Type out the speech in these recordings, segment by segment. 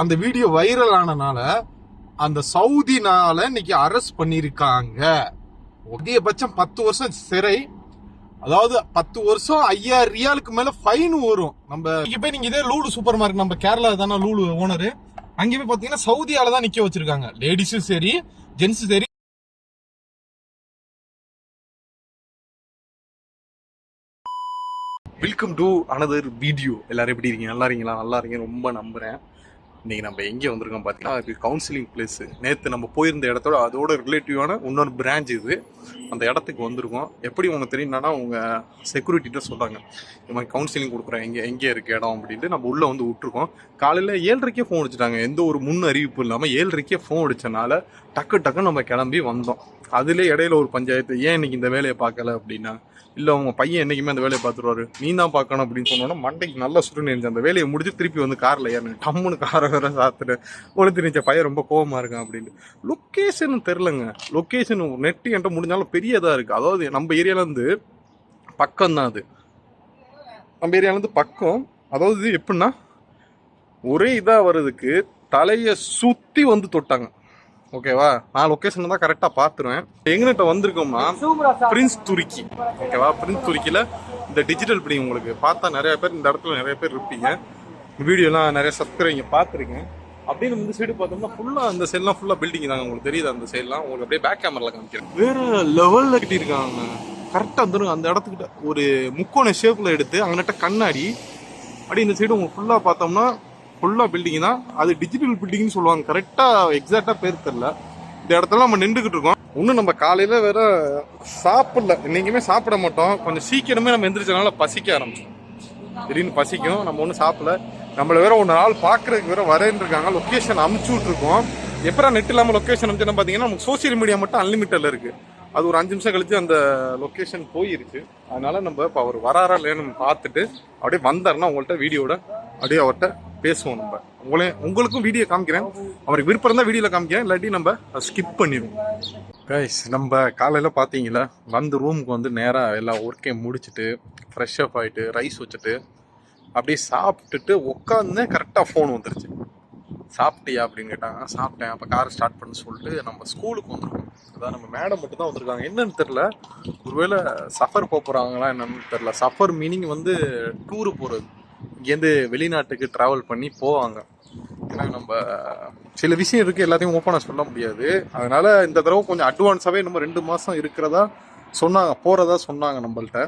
அந்த video viral ஆனனால அந்த சவுதினால இன்னைக்கு அரெஸ்ட் பண்ணிருக்காங்க. அதிகபட்சம் 10 வருஷம் சிறை, அதாவது 10 வருஷம் 5000 ரியாலுக்கு மேல ஃபைன் வரும். நம்ம இங்க போய் நீங்க இதே லூலு சூப்பர் மார்க்கெட், நம்ம கேரளா தானே லூலு ஓனரு, அங்கே போய் பாத்தீங்கன்னா சவுதியால தான் நிக்க வச்சிருக்காங்க. லேடிஸும் சரி ஜென்ஸும் சரி. Welcome to another video. எல்லாரும் எப்படி இருக்கீங்க? நல்லா இருக்கீங்களா? நல்லா இருக்கீங்க, ரொம்ப நம்புறேன். இன்னைக்கு நம்ம எங்கே வந்திருக்கோம் பார்த்தீங்கன்னா, இது கவுன்சிலிங் பிளேஸ். நேற்று நம்ம போயிருந்த இடத்தோட அதோட ரிலேட்டிவான இன்னொரு பிரான்ச் இது. அந்த இடத்துக்கு வந்திருக்கோம். எப்படி உங்களுக்கு தெரியும்னா, உங்கள் செக்யூரிட்டிகிட்ட சொல்கிறாங்க, இந்த மாதிரி கவுன்சிலிங் கொடுக்குறேன், எங்கே இருக்குது இடம் அப்படின்ட்டு. நம்ம உள்ளே வந்து விட்டுருக்கோம். காலையில் 7:30க்கே ஃபோன் அடிச்சிட்டாங்க. எந்த ஒரு முன் அறிவிப்பு இல்லாமல் 7:30க்கே ஃபோன் அடித்தனால டக்குன்னு நம்ம கிளம்பி வந்தோம். அதுலேயே இடையில ஒரு பஞ்சாயத்து, ஏன் இன்னைக்கு இந்த வேலையை பார்க்கல அப்படின்னா, இல்லை உங்கள் பையன் என்றைக்குமே அந்த வேலையை பார்த்துருவாரு, நீ தான் பார்க்கணும் அப்படின்னு சொன்னோன்னா மண்டைக்கு நல்லா சுருன்னு இருந்துச்சு. அந்த வேலையை முடிச்சு திருப்பி வந்து காரில் ஏறினேன். டம்முன்னு காரை வேற சாத்துட்டு ஒழுத்து நிச்ச பையன் ரொம்ப கோபமாக இருக்கான் அப்படின்ட்டு. லொக்கேஷன் தெரிலங்க. லொக்கேஷன் நெட்டு என்கிட்ட முடிஞ்சாலும் பெரியதாக இருக்குது. அதாவது நம்ம ஏரியாவிலேருந்து பக்கம் தான் அது. நம்ம ஏரியாவிலேருந்து பக்கம். அதாவது எப்படின்னா, ஒரே இதாக வர்றதுக்கு தலையை சுற்றி வந்து தொட்டாங்க. ஓகேவா? நான் லொக்கேஷன் தான் கரெக்டாக பார்த்துருவேன். எங்ககிட்ட வந்திருக்கோம்னா பிரின்ஸ் துருக்கி. ஓகேவா? பிரின்ஸ் துருக்கியில் இந்த டிஜிட்டல் பில்டிங் உங்களுக்கு பார்த்தா நிறைய பேர் இந்த இடத்துல நிறைய பேர் இருப்பீங்க. வீடியோலாம் நிறைய சப்ஸ்கிரைபர் பார்த்துருக்கேன். அப்படின்னு இந்த சைடு பார்த்தோம்னா ஃபுல்லாக அந்த சைட்லாம் ஃபுல்லாக பில்டிங் தாங்க. உங்களுக்கு தெரியுது அந்த சைட்லாம். உங்களுக்கு அப்படியே பேக் கேமராவில் காமிக்கிறேன். வேறு லெவலில் கட்டியிருக்காங்க. கரெக்டாக வந்துடும் அந்த இடத்துக்கிட்ட ஒரு முக்கோண ஷேப்பில் எடுத்து அங்கிட்ட கண்ணாடி அப்படி இந்த சைடு உங்களுக்கு ஃபுல்லாக பார்த்தோம்னா ஃபுல்லாக பில்டிங் தான். அது டிஜிட்டல் பில்டிங்னு சொல்லுவாங்க. கரெக்டாக எக்ஸாக்டாக பேர் தெரில. இந்த இடத்துல நம்ம நின்றுக்கிட்டு இருக்கோம். இன்னும் நம்ம காலையில் வேற சாப்பிடல. என்றைக்குமே சாப்பிட மாட்டோம். கொஞ்சம் சீக்கிரமே நம்ம எந்திரிச்சனால பசிக்க ஆரம்பிச்சோம். திடீர்னு பசிக்கும். நம்ம ஒன்றும் சாப்பிடல. நம்மளை வேற ஒரு நாள் பார்க்குறதுக்கு வேற வரேன்னு இருக்காங்க. லொக்கேஷன் அமுச்சு விட்ருக்கோம். எப்போ நெட் இல்லாமல் லொக்கேஷன் அமுச்சுன்னா பார்த்தீங்கன்னா, நமக்கு சோசியல் மீடியா மட்டும் அன்லிமிட்டடில் இருக்குது. அது ஒரு 5 நிமிஷம் கழிச்சு அந்த லொக்கேஷன் போயிருச்சு. அதனால நம்ம இப்போ அவர் வராரா இல்லைன்னு பார்த்துட்டு அப்படியே வந்தாருன்னா உங்கள்கிட்ட வீடியோட அப்படியே அவர்கிட்ட பேசுவோம். நம்ம உங்களுக்கும் வீடியோ காமிக்கிறேன். அவருக்கு விருப்பம் இருந்தால் வீடியோவில் காமிக்கிறேன், இல்லாட்டி நம்ம ஸ்கிப் பண்ணிடுவோம். கைஸ், நம்ம காலையில் பார்த்தீங்களா, வந்து ரூமுக்கு வந்து நேராக எல்லா ஒர்க்கையும் முடிச்சுட்டு ஃப்ரெஷ் அப் ஆகிட்டு ரைஸ் வச்சுட்டு அப்படியே சாப்பிட்டுட்டு உட்காந்து கரெக்டாக ஃபோன் வந்துருச்சு. சாப்பிட்டியா அப்படின்னு கேட்டாங்க. சாப்பிட்டேன். அப்போ காரை ஸ்டார்ட் பண்ண சொல்லிட்டு நம்ம ஸ்கூலுக்கு வந்துருக்கோம். அதான் நம்ம மேடம் மட்டும் தான் வந்திருக்காங்க. என்னன்னு தெரில, ஒருவேளை சஃபர் போகிறாங்களா என்னன்னு தெரில. சஃபர் மீனிங் வந்து டூரு போகிறது. இங்கேருந்து வெளிநாட்டுக்கு ட்ராவல் பண்ணி போவாங்க. ஏன்னா நம்ம சில விஷயம் இருக்குது, எல்லாத்தையும் ஓப்பனாக சொல்ல முடியாது. அதனால இந்த தடவை கொஞ்சம் அட்வான்ஸாகவே நம்ம 2 மாதம் இருக்கிறதா சொன்னாங்க, போகிறதா சொன்னாங்க நம்மள்கிட்ட.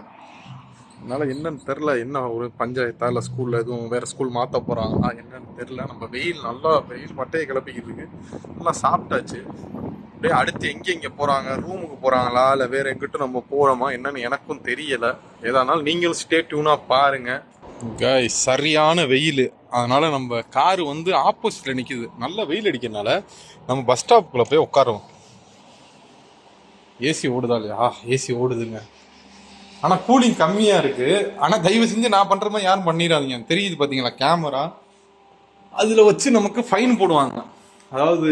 அதனால என்னன்னு தெரில, என்ன ஒரு பஞ்சாயத்தா இல்லை ஸ்கூலில் எதுவும் வேறு ஸ்கூல் மாற்ற போகிறாங்களா என்னன்னு தெரில. நம்ம நல்லா வெயில் மட்டையை கிளப்பிக்கிட்டு நல்லா சாப்பிட்டாச்சு. அப்படியே அடுத்து எங்கே போகிறாங்க, ரூமுக்கு போகிறாங்களா இல்லை வேறு எங்கிட்டும் நம்ம போகிறோமா என்னன்னு எனக்கும் தெரியலை. ஏதானாலும் நீங்களும் ஸ்டே டியூனாக பாருங்கள். கைஸ், சரியான வெயில். அதனால நம்ம காரு வந்து ஆப்போசிட்டில் நிற்கிது. நல்ல வெயில் அடிக்கிறதுனால நம்ம பஸ் ஸ்டாப்புக்குள்ளே போய் உட்காருவோம். ஏசி ஓடுதா இல்லையா? ஏசி ஓடுதுங்க. ஆனால் கூலிங் கம்மியாக இருக்குது. ஆனால் தயவு செஞ்சு நான் பண்ணுற மாதிரி யாரும் பண்ணிடாதீங்க. தெரியுது பார்த்தீங்களா கேமரா, அதில் வச்சு நமக்கு ஃபைன் போடுவாங்க. அதாவது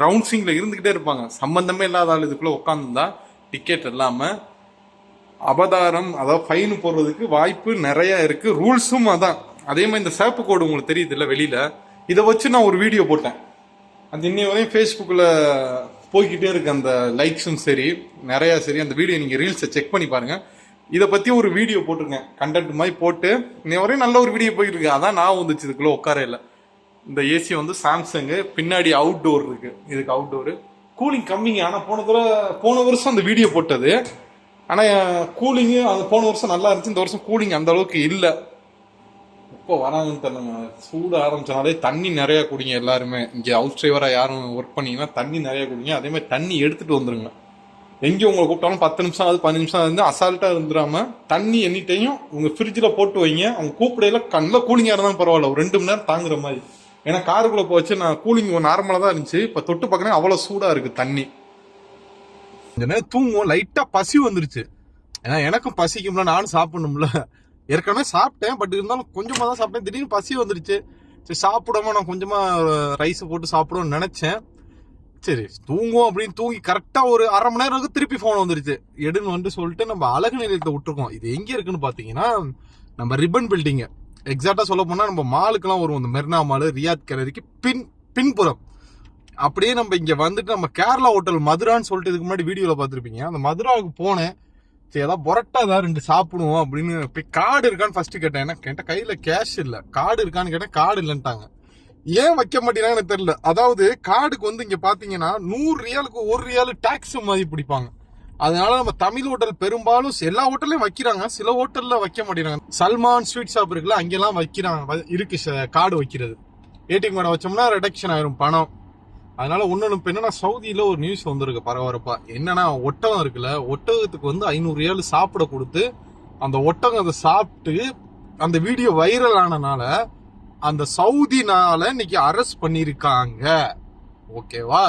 ரவுண்ட்ஸிங்கில் இருந்துக்கிட்டே இருப்பாங்க. சம்பந்தமே இல்லாத ஆள் இதுக்குள்ளே உட்காந்துருந்தா டிக்கெட் இல்லாமல் அபதாரம், அதாவது ஃபைன் போடுறதுக்கு வாய்ப்பு நிறையா இருக்குது. ரூல்ஸும் அதான். அதே மாதிரி இந்த சேப்பு கோடு உங்களுக்கு தெரியுது இல்லை வெளியில், இதை வச்சு நான் ஒரு வீடியோ போட்டேன். அந்த இன்னைய வரையும் ஃபேஸ்புக்கில் போய்கிட்டே இருக்கு. அந்த லைக்ஸும் சரி நிறையா சரி. அந்த வீடியோ நீங்கள் ரீல்ஸை செக் பண்ணி பாருங்கள். இதை பற்றி ஒரு வீடியோ போட்டிருக்கேன், கண்டென்ட் மாதிரி போட்டு இன்னைய வரையும் நல்ல ஒரு வீடியோ போயிட்டு இருக்கு. அதான் நான் வந்துச்சு இதுக்குள்ளே உட்கார இல்லை. இந்த ஏசி வந்து சாம்சங்கு, பின்னாடி அவுட்டோர் இருக்குது. இதுக்கு அவுட்டோரு கூலிங் கம்மிங்க. ஆனால் போன வருஷம் அந்த வீடியோ போட்டது. ஆனால் கூலிங்கு அந்த போன வருஷம் நல்லா இருந்துச்சு. இந்த வருஷம் கூலிங் அந்த அளவுக்கு இல்லை. இப்போ வராங்கன்னு தெரியலங்க. சூடு ஆரம்பிச்சனாலே தண்ணி நிறையா குடிங்க எல்லாருமே. இங்கே ஹவுஸ் டிரைவராக யாரும் ஒர்க் பண்ணீங்கன்னா தண்ணி நிறையா குடிங்க. அதே மாதிரி தண்ணி எடுத்துகிட்டு வந்துருங்க. எங்கே உங்களை கூப்பிட்டாலும் 10 நிமிஷம் அது 15 நிமிஷம் இருந்து அசால்ட்டாக இருந்துடாமல் தண்ணி எனி டைம் உங்கள் ஃப்ரிட்ஜில் போட்டு வைங்க. அவங்க கூப்பிடையில கண்ணில் கூலிங்காக இருந்தாலும் பரவாயில்ல, ஒரு 2 மணி நேரம் தாங்குற மாதிரி. ஏன்னா காருக்குள்ளே போச்சு நான் கூலிங் நார்மலாக தான் இருந்துச்சு. இப்போ தொட்டு பார்க்கணும் அவ்வளோ சூடாக இருக்குது தண்ணி. கொஞ்ச நேரம் தூங்கும். லைட்டாக பசி வந்துருச்சு. ஏன்னா எனக்கும் பசிக்கும்ல, நானும் சாப்பிடணும்ல. ஏற்கனவே சாப்பிட்டேன், பட் இருந்தாலும் கொஞ்சமாக தான் சாப்பிட்டேன். திடீர்னு பசி வந்துருச்சு. சரி சாப்பிடாம நான் கொஞ்சமாக ரைஸை போட்டு சாப்பிடுவோம்னு நினச்சேன். சரி தூங்கும் அப்படின்னு தூங்கி கரெக்டாக ஒரு அரை மணி நேரம் திருப்பி ஃபோன் வந்துருச்சு. எடுன்னு வந்து சொல்லிட்டு நம்ம அழகு நிலையத்தை விட்டுருக்கோம். இது எங்கே இருக்குன்னு பார்த்தீங்கன்னா, நம்ம ரிப்பன் பில்டிங்கு. எக்ஸாக்டா சொல்ல போனா நம்ம மாலுக்கெல்லாம் வருவோம், இந்த மெர்னா மாலு, ரியாத் கேலரிக்கு பின்புறம். அப்படியே நம்ம இங்க வந்துட்டு நம்ம கேரளா ஹோட்டல் மதுரான்னு சொல்லிட்டு இதுக்கு முன்னாடி வீடியோல பார்த்துருப்பீங்க. அந்த மதுராவுக்கு போனேன், சரி ஏதாவது பொரட்டா ஏதாவது 2 சாப்பிடுவோம் அப்படின்னு போய் கார்டு இருக்கான்னு ஃபர்ஸ்ட் கேட்டேன். ஏன்னா கேட்ட கையில கேஷ் இல்ல, கார்டு இருக்கான்னு கேட்டேன், கார்டு இல்லைன்ட்டாங்க. ஏன் வைக்க மாட்டேங்கிறாங்கன்னு தெரியல. அதாவது கார்டுக்கு வந்து இங்க பாத்தீங்கன்னா 100 ரியாலுக்கு 1 ரியாலு டாக்ஸ் மாதிரி பிடிப்பாங்க. அதனால நம்ம தமிழ் ஹோட்டல் பெரும்பாலும் எல்லா ஹோட்டல்லையும் வைக்கிறாங்க, சில ஹோட்டல்ல வைக்க மாட்டேங்கிறாங்க. சல்மான் ஸ்வீட் ஷாப் இருக்குல்ல, அங்கெல்லாம் வைக்கிறாங்க, இருக்கு கார்டு வைக்கிறது. ஏடிஎம் கார்டை வச்சோம்னா ரிடக்ஷன் ஆயிரும் பணம். அதனால ஒன்னு என்னன்னா, சவுதியில ஒரு நியூஸ் வந்திருக்கு பரபரப்பா. என்னன்னா, ஒட்டகம் இருக்குல்ல, ஒட்டகத்துக்கு வந்து 500 ரியால் சாப்பிட கொடுத்து அந்த ஒட்டகம் அதை சாப்பிட்டு அந்த வீடியோ வைரல் ஆனனால அந்த சவுதினால இன்னைக்கு அரெஸ்ட் பண்ணிருக்காங்க. ஓகேவா?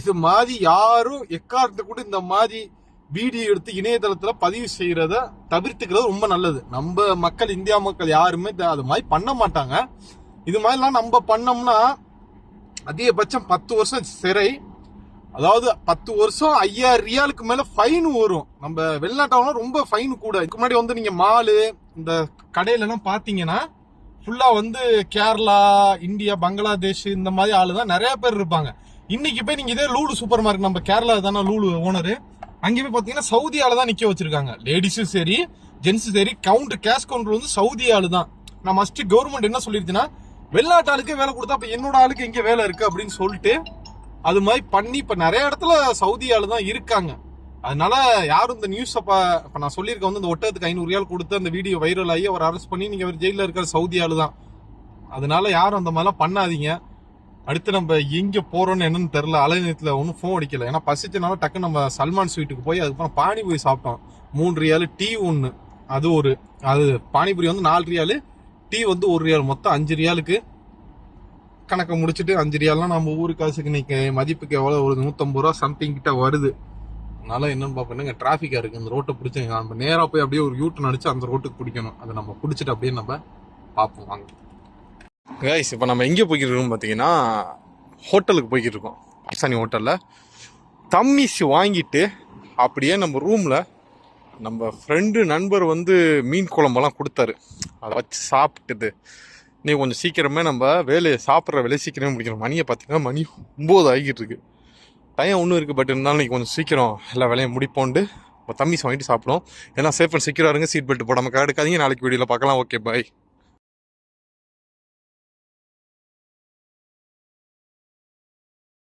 இது மாதிரி யாரும் எக்காரத்து கூட இந்த மாதிரி வீடியோ எடுத்து இணையதளத்துல பதிவு செய்யறத தவிர்த்துக்கிறது ரொம்ப நல்லது. நம்ம மக்கள், இந்தியா மக்கள் யாருமே அது மாதிரி பண்ண மாட்டாங்க. இது மாதிரிலாம் நம்ம பண்ணோம்னா அதிகபட்சம் 10 வருஷம் சிறை, அதாவது 10 வருஷம் 5000 ரியாலுக்கு மேல ஃபைன் வரும். நம்ம வெளிநாட்டவங்க ரொம்ப ஃபைன் கூட. இதுக்கு முன்னாடி வந்து நீங்க மாலு இந்த கடையில எல்லாம் பாத்தீங்கன்னா ஃபுல்லா வந்து கேரளா, இந்தியா, பங்களாதேஷ் இந்த மாதிரி ஆளு தான் நிறைய பேர் இருப்பாங்க. இன்னைக்கு போய் நீங்க இதே லூலு சூப்பர் மார்க்கெட், நம்ம கேரளா தானே லூலு ஓனரு, அங்கே போய் பாத்தீங்கன்னா சவுதி ஆளு தான் நிக்க வச்சிருக்காங்க. லேடிஸும் சரி ஜென்ஸும் சரி, கவுண்டர் கேஷ் கவுண்டர் வந்து சவுதி ஆளு தான். நான் மஸ்ட் கவர்மெண்ட் என்ன சொல்லிருச்சுன்னா, வெளிநாட்டு ஆளுக்கே வேலை கொடுத்தா அப்ப என்னோட ஆளுக்கு எங்க வேலை இருக்கு அப்படின்னு சொல்லிட்டு அது மாதிரி பண்ணி இப்ப நிறைய இடத்துல சவுதி ஆளு தான் இருக்காங்க. அதனால யாரும் இந்த நியூஸ் இப்ப நான் சொல்லியிருக்கேன் வந்து இந்த ஒட்டகத்துக்கு 500 ரியால் கொடுத்து அந்த வீடியோ வைரல் ஆகி அவர் அரெஸ்ட் பண்ணி நீங்க ஜெயில இருக்கிற சவுதி ஆளு தான். அதனால யாரும் அந்த மாதிரிலாம் பண்ணாதீங்க. அடுத்து நம்ம எங்க போறோம்னு என்னன்னு தெரியல. அலைநிலத்துல ஒன்னும் போன் அடிக்கல, ஏன்னா பசிச்சனால டக்கு நம்ம சல்மான் ஸ்வீட்டுக்கு போய் அதுக்கப்புறம் பானிபூரி சாப்பிட்டோம். 3 ரியாலு டீ 1, அது பானிபூரி வந்து 4 ரியாலு, டீ வந்து 1 ரியால், மொத்தம் 5 ரியாலுக்கு கணக்கை முடிச்சுட்டு 5 ரியால்லாம் நம்ம ஊரு காசுக்கு இன்னைக்கு மதிப்புக்கு எவ்வளவு, ஒரு 150 ரூபா சம்திங் கிட்ட வருது. அதனால என்னன்னு பாப்பீங்க, டிராபிக்கா இருக்கு, இந்த ரோட்டை பிடிச்சி நம்ம நேரா போய் அப்படியே ஒரு யூட்டன் அடிச்சு அந்த ரோட்டுக்கு பிடிக்கணும். அதை நம்ம பிடிச்சிட்டு அப்படியே நம்ம பார்ப்போம் வாங்க. கைஸ், இப்போ நம்ம எங்கே போய்கிட்டு இருக்கோம் பார்த்தீங்கன்னா, ஹோட்டலுக்கு போய்கிட்டு இருக்கோம். அசானி ஹோட்டலில் தம்மிஸ் வாங்கிட்டு அப்படியே நம்ம ரூமில் நம்ம ஃப்ரெண்டு நண்பர் வந்து மீன் குழம்பெல்லாம் கொடுத்தாரு, அதை வச்சு சாப்பிட்டுது. நீ கொஞ்சம் சீக்கிரமே நம்ம சாப்பிட்ற வேலையை சீக்கிரமே முடிக்கணும். மணியை பார்த்தீங்கன்னா மணி 9 ஆகிட்டு இருக்கு. டைம் ஒன்றும் இருக்குது, பட் இருந்தாலும் நீங்கள் கொஞ்சம் சீக்கிரம் எல்லா வேலையும் முடிப்போண்டு நம்ம தம்மிஸ் வாங்கிட்டு சாப்பிடும். ஏன்னா சேஃப் அண்ட் செக்யூராக இருங்க, சீட் பெல்ட் போடாமல் எடுக்காதீங்க. நாளைக்கு வீடியோவில் பார்க்கலாம். ஓகே, பாய்.